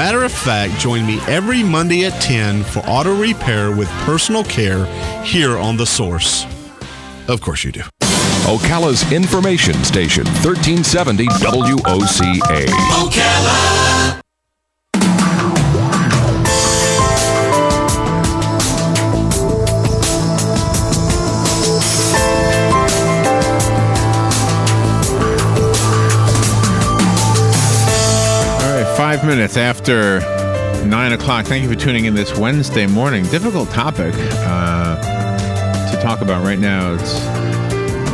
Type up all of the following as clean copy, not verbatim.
Matter of fact, join me every Monday at 10 for auto repair with personal care here on The Source. Of course you do. Ocala's information station, 1370 WOCA. Ocala. All right, 5 minutes after 9 o'clock. Thank you for tuning in this Wednesday morning. Difficult topic to talk about right now. It's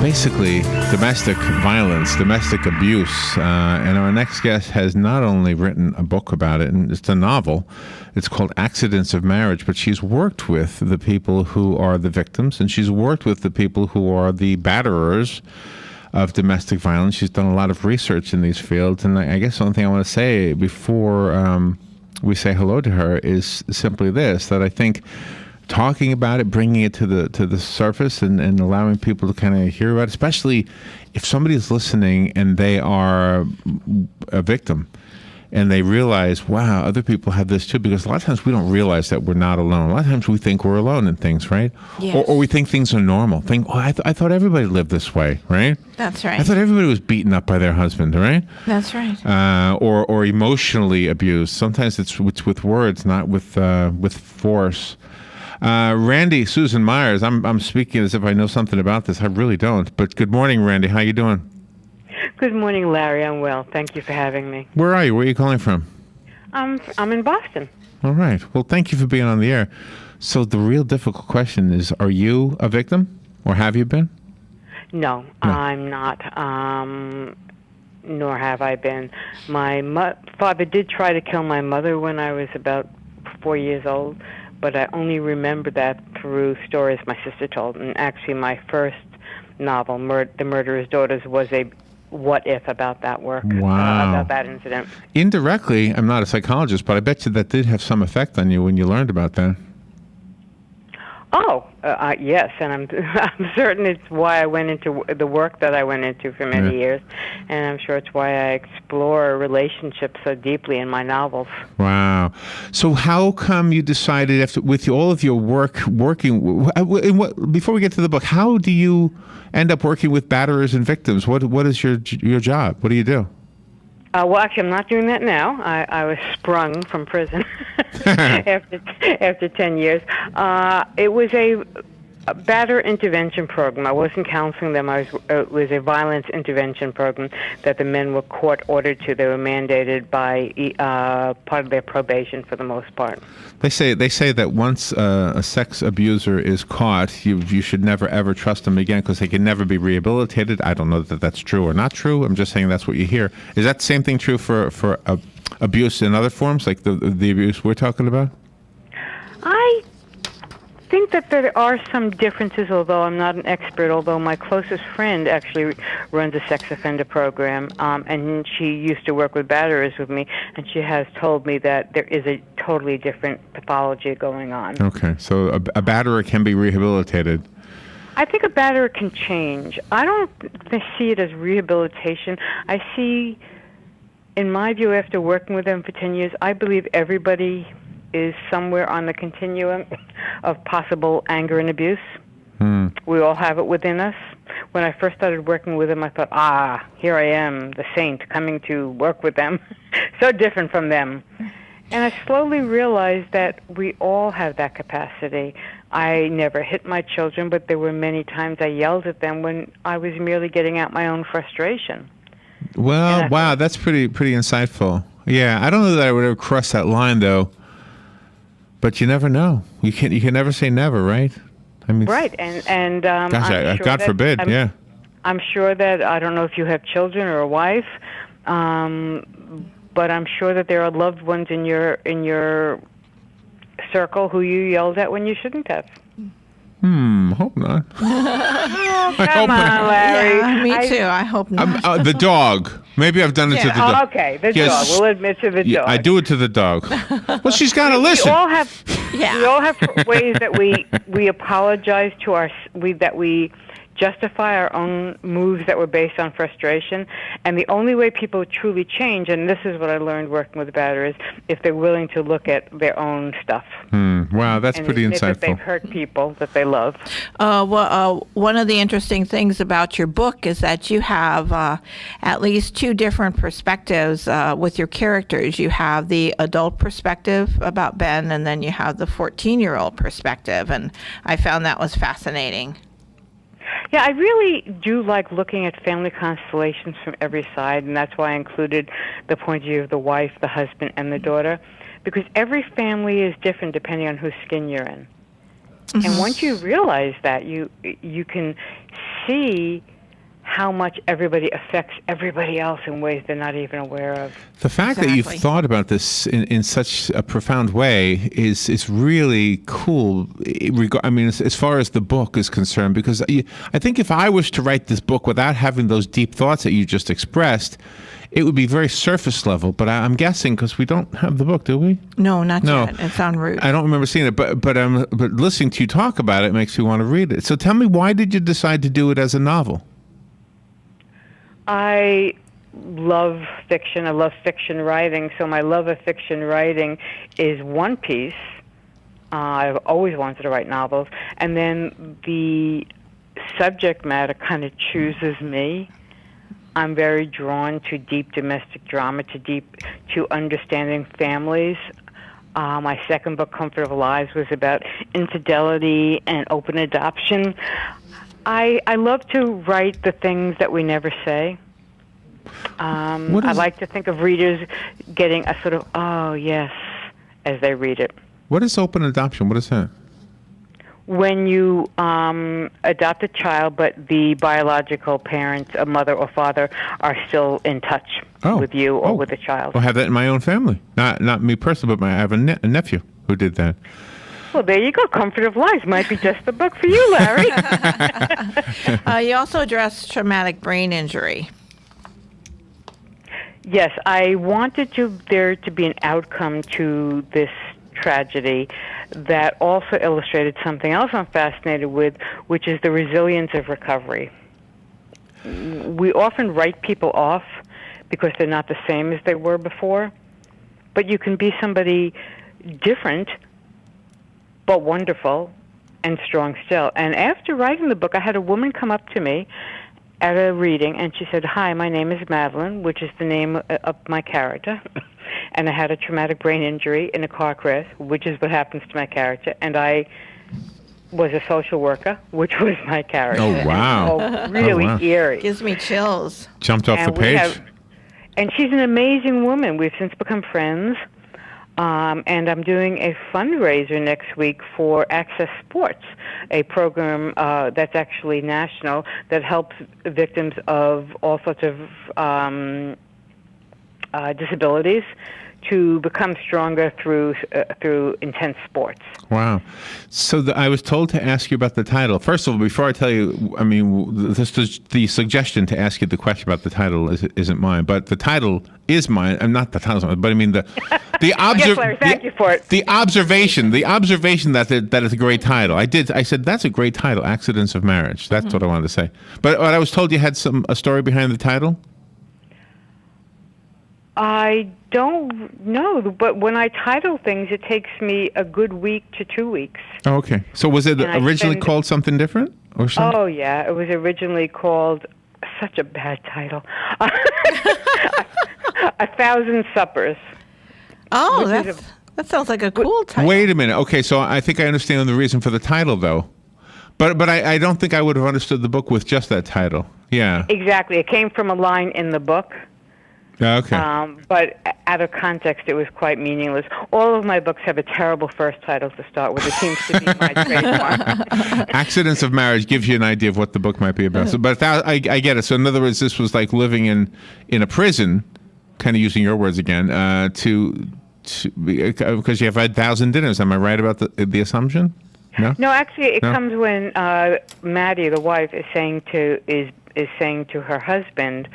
basically domestic violence, domestic abuse. And our next guest has not only written a book about it, and it's a novel. It's called Accidents of Marriage, but she's worked with the people who are the victims, and she's worked with the people who are the batterers of domestic violence. She's done a lot of research in these fields. And I guess the only thing I want to say before we say hello to her is simply this, that I think talking about it, bringing it to the surface and allowing people to kind of hear about it, especially if somebody is listening and they are a victim and they realize, wow, other people have this too, because a lot of times we don't realize that we're not alone. A lot of times we think we're alone in things, right? Yes. Or we think things are normal. I thought everybody lived this way, right? That's right. I thought everybody was beaten up by their husband, right? That's right. Or emotionally abused. Sometimes it's with words, not with force. Randy, Susan Meyers, I'm speaking as if I know something about this. I really don't. But good morning, Randy. How you doing? Good morning, Larry. I'm well. Thank you for having me. Where are you? Where are you calling from? I'm in Boston. All right. Well, thank you for being on the air. So the real difficult question is, are you a victim, or have you been? No. I'm not. Nor have I been. My father did try to kill my mother when I was about 4 years old, but I only remember that through stories my sister told. And actually, my first novel, The Murderer's Daughters, was a what-if about that work, about that incident. Indirectly, I'm not a psychologist, but I bet you that did have some effect on you when you learned about that. Oh, yes, and I'm certain it's why I went into the work that I went into for many years, and I'm sure it's why I explore relationships so deeply in my novels. Wow. So how come you decided, with all of your working, before we get to the book, how do you end up working with batterers and victims? What is your job? What do you do? Well, actually, I'm not doing that now. I was sprung from prison after 10 years. It was a batter intervention program. I wasn't counseling them. It was a violence intervention program that the men were court-ordered to. They were mandated by part of their probation for the most part. They say that once a sex abuser is caught, you should never ever trust them again because they can never be rehabilitated. I don't know that that's true or not true. I'm just saying that's what you hear. Is that the same thing true for abuse in other forms, like the abuse we're talking about? I think that there are some differences, although I'm not an expert, although my closest friend actually runs a sex offender program, and she used to work with batterers with me, and she has told me that there is a totally different pathology going on. Okay, so a batterer can be rehabilitated. I think a batterer can change. I don't see it as rehabilitation. I see, in my view, after working with them for 10 years, I believe everybody is somewhere on the continuum of possible anger and abuse. We all have it within us. When I first started working with them, I thought, here I am, the saint, coming to work with them. So different from them. And I slowly realized that we all have that capacity. I never hit my children, but there were many times I yelled at them when I was merely getting out my own frustration. Well, wow, that's pretty insightful. Yeah, I don't know that I would ever cross that line, though. But you never know. You can never say never, right? I mean, right, and gosh, God forbid, yeah. I'm sure that, I don't know if you have children or a wife, but I'm sure that there are loved ones in your circle who you yelled at when you shouldn't have. Hope not. Come on, Larry. Yeah, me too. I hope not. The dog. Maybe I've done it to the dog. Okay, the dog. We'll admit to the dog. I do it to the dog. Well, she's got to listen. We all have ways that we apologize to that we justify our own moves that were based on frustration. And the only way people truly change, and this is what I learned working with batters, if they're willing to look at their own stuff. Wow, that's pretty insightful. That they've hurt people that they love. One of the interesting things about your book is that you have at least two different perspectives with your characters. You have the adult perspective about Ben, and then you have the 14-year-old perspective, and I found that was fascinating. Yeah, I really do like looking at family constellations from every side, and that's why I included the point of view of the wife, the husband, and the daughter, because every family is different depending on whose skin you're in. Mm-hmm. And once you realize that, you can see how much everybody affects everybody else in ways they're not even aware of. The fact that you've thought about this in such a profound way is really cool. I mean, as far as the book is concerned, because I think if I was to write this book without having those deep thoughts that you just expressed, it would be very surface level. But I'm guessing, because we don't have the book, do we? No, not yet. It's en route. I don't remember seeing it, but listening to you talk about it makes me want to read it. So tell me, why did you decide to do it as a novel? I love fiction. I love fiction writing. So my love of fiction writing is one piece. I've always wanted to write novels. And then the subject matter kind of chooses me. I'm very drawn to deep domestic drama, to understanding families. My second book, Comfort of Lives, was about infidelity and open adoption. I love to write the things that we never say. I like to think of readers getting a sort of, oh, yes, as they read it. What is open adoption? What is that? When you adopt a child, but the biological parents, a mother or father, are still in touch with you or with the child. I have that in my own family. Not me personally, but I have a nephew who did that. Well, there you go. Comfort of Lives might be just the book for you, Larry. You also address traumatic brain injury. Yes, I wanted there to be an outcome to this tragedy that also illustrated something else I'm fascinated with, which is the resilience of recovery. We often write people off because they're not the same as they were before, but you can be somebody different but wonderful and strong still. And after writing the book, I had a woman come up to me at a reading, and she said, "Hi, my name is Madeline," which is the name of my character, and I had a traumatic brain injury in a car crash, which is what happens to my character, and I was a social worker, which was my character. Oh, wow. So really eerie. Gives me chills. Jumped off the page. And she's an amazing woman. We've since become friends. And I'm doing a fundraiser next week for Access Sports, a program that's actually national that helps victims of all sorts of disabilities to become stronger through intense sports. Wow. So I was told to ask you about the title. First of all, before I tell you, I mean, the suggestion to ask you the question about the title isn't mine, but the title is mine. I'm not the title, but I mean the yes, Larry, thank you for it. The observation that it's a great title. I said that's a great title, Accidents of Marriage. That's what I wanted to say. But I was told you had a story behind the title. I don't know, but when I title things, it takes me a good week to 2 weeks. Oh, okay. So was it originally called something different or something? Oh, yeah. It was originally called, such a bad title, 1,000 Suppers. Oh, that sounds like a cool title. Wait a minute. Okay, so I think I understand the reason for the title, though. But I don't think I would have understood the book with just that title. Yeah. Exactly. It came from a line in the book. Okay. But out of context, it was quite meaningless. All of my books have a terrible first title to start with. It seems to be my trademark. Accidents of Marriage gives you an idea of what the book might be about. So, but I get it. So in other words, this was like living in a prison, kind of using your words again, because you have 1,000 dinners. Am I right about the assumption? No. No, actually, it comes when Maddie, the wife, is saying to her husband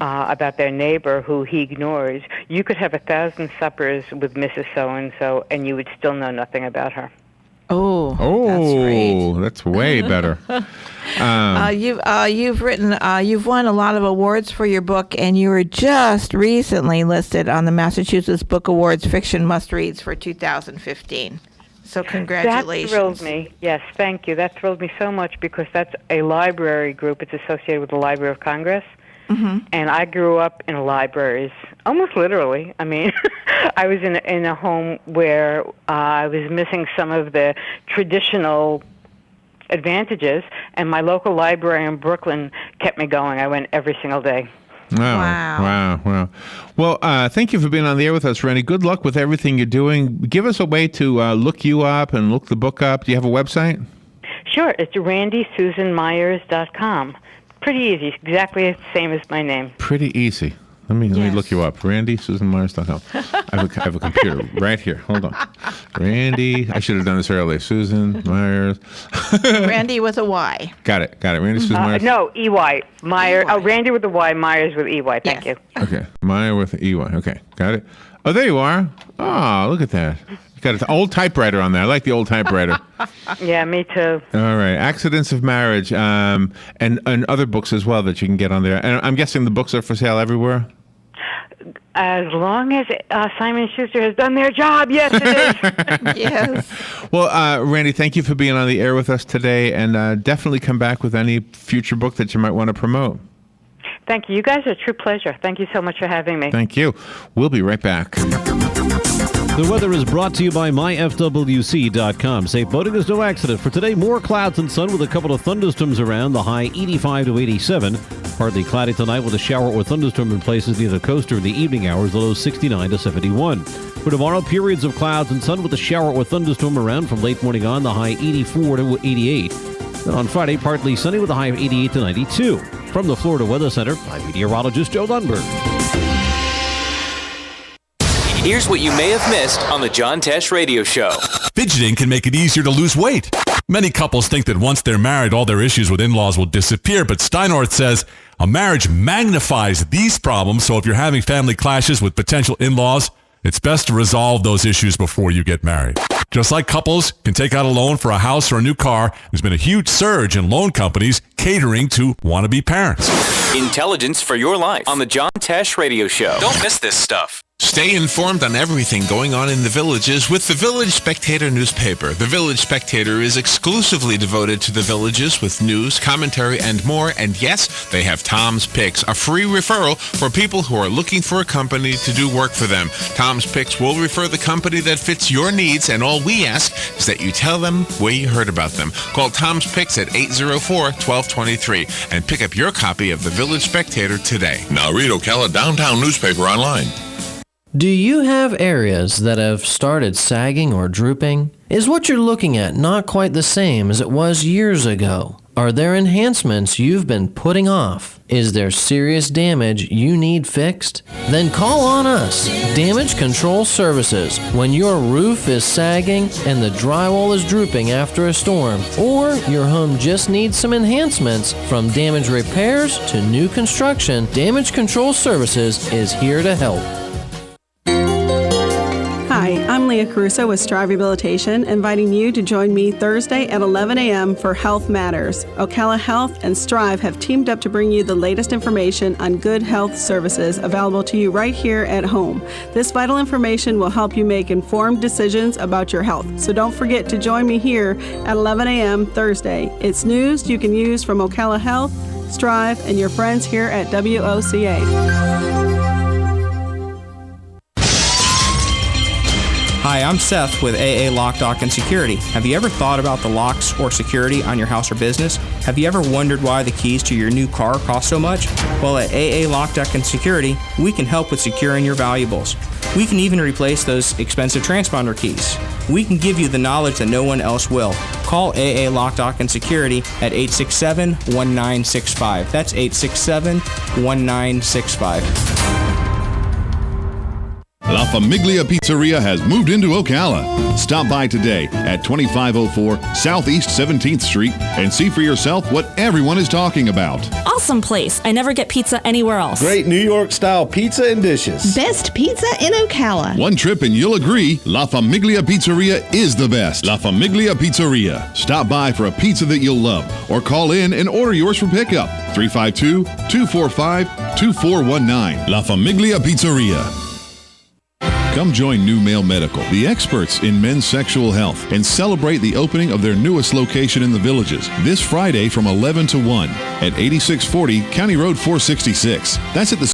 about their neighbor who he ignores, "You could have 1,000 suppers with Mrs. So-and-so, and you would still know nothing about her." Oh, that's great. That's way better. You've won a lot of awards for your book, and you were just recently listed on the Massachusetts Book Awards Fiction Must-Reads for 2015. So congratulations. That thrilled me. Yes, thank you. That thrilled me so much because that's a library group. It's associated with the Library of Congress. Mm-hmm. And I grew up in libraries, almost literally. I mean, I was in a home where I was missing some of the traditional advantages, and my local library in Brooklyn kept me going. I went every single day. Wow. Well, thank you for being on the air with us, Randy. Good luck with everything you're doing. Give us a way to look you up and look the book up. Do you have a website? Sure. It's randysusanmeyers.com. Pretty easy. Exactly the same as my name. Pretty easy. Let me look you up. RandySusanMyers.com. I have a computer right here. Hold on. Randy. I should have done this earlier. Susan Myers. Randy with a Y. Got it. Randy Susan Myers. No, E-Y. Meyer. Oh, Randy with a Y. Myers with E-Y. Thank you. Okay. Meyer with E-Y. Okay. Got it. Oh, there you are. Oh, look at that. Got an old typewriter on there. I like the old typewriter. Yeah, me too. All right. Accidents of Marriage, and other books as well that you can get on there. And I'm guessing the books are for sale everywhere? As long as Simon & Schuster has done their job, yes, it is. Yes. Well, Randy, thank you for being on the air with us today, and definitely come back with any future book that you might want to promote. Thank you. You guys are a true pleasure. Thank you so much for having me. Thank you. We'll be right back. The weather is brought to you by myfwc.com. Safe boating is no accident. For today, more clouds and sun with a couple of thunderstorms around. The high 85 to 87. Partly cloudy tonight with a shower or thunderstorm in places near the coast during the evening hours. The low 69 to 71. For tomorrow, periods of clouds and sun with a shower or thunderstorm around from late morning on. The high 84 to 88. Then on Friday, partly sunny with a high of 88 to 92. From the Florida Weather Center, I'm meteorologist Joe Lundberg. Here's what you may have missed on the John Tesh Radio Show. Fidgeting can make it easier to lose weight. Many couples think that once they're married, all their issues with in-laws will disappear, but Steinort says a marriage magnifies these problems, so if you're having family clashes with potential in-laws, it's best to resolve those issues before you get married. Just like couples can take out a loan for a house or a new car, there's been a huge surge in loan companies catering to wannabe parents. Intelligence for your life on the John Tesh Radio Show. Don't miss this stuff. Stay informed on everything going on in the villages with the Village Spectator newspaper. The Village Spectator is exclusively devoted to the villages with news, commentary, and more. And yes, they have Tom's Picks, a free referral for people who are looking for a company to do work for them. Tom's Picks will refer the company that fits your needs, and all we ask is that you tell them where you heard about them. Call Tom's Picks at 804-1223 and pick up your copy of the Village Spectator today. Now read Ocala Downtown newspaper online. Do you have areas that have started sagging or drooping? Is what you're looking at not quite the same as it was years ago? Are there enhancements you've been putting off? Is there serious damage you need fixed? Then call on us, Damage Control Services. When your roof is sagging and the drywall is drooping after a storm, or your home just needs some enhancements, from damage repairs to new construction, Damage Control Services is here to help. Hi, I'm Leah Caruso with Strive Rehabilitation, inviting you to join me Thursday at 11 a.m. for Health Matters. Ocala Health and Strive have teamed up to bring you the latest information on good health services available to you right here at home. This vital information will help you make informed decisions about your health. So don't forget to join me here at 11 a.m. Thursday. It's news you can use from Ocala Health, Strive, and your friends here at WOCA. Hi, I'm Seth with AA Lock, Dock, and Security. Have you ever thought about the locks or security on your house or business? Have you ever wondered why the keys to your new car cost so much? Well, at AA Lock, Dock, and Security, we can help with securing your valuables. We can even replace those expensive transponder keys. We can give you the knowledge that no one else will. Call AA Lock, Dock, and Security at 867-1965. That's 867-1965. La Famiglia Pizzeria has moved into Ocala. Stop by today at 2504 Southeast 17th Street and see for yourself what everyone is talking about. Awesome place. I never get pizza anywhere else. Great New York style pizza and dishes. Best pizza in Ocala. One trip and you'll agree, La Famiglia Pizzeria is the best. La Famiglia Pizzeria. Stop by for a pizza that you'll love or call in and order yours for pickup. 352-245-2419. La Famiglia Pizzeria. Come join New Male Medical, the experts in men's sexual health, and celebrate the opening of their newest location in the Villages this Friday from 11 to 1 at 8640 County Road 466. That's at the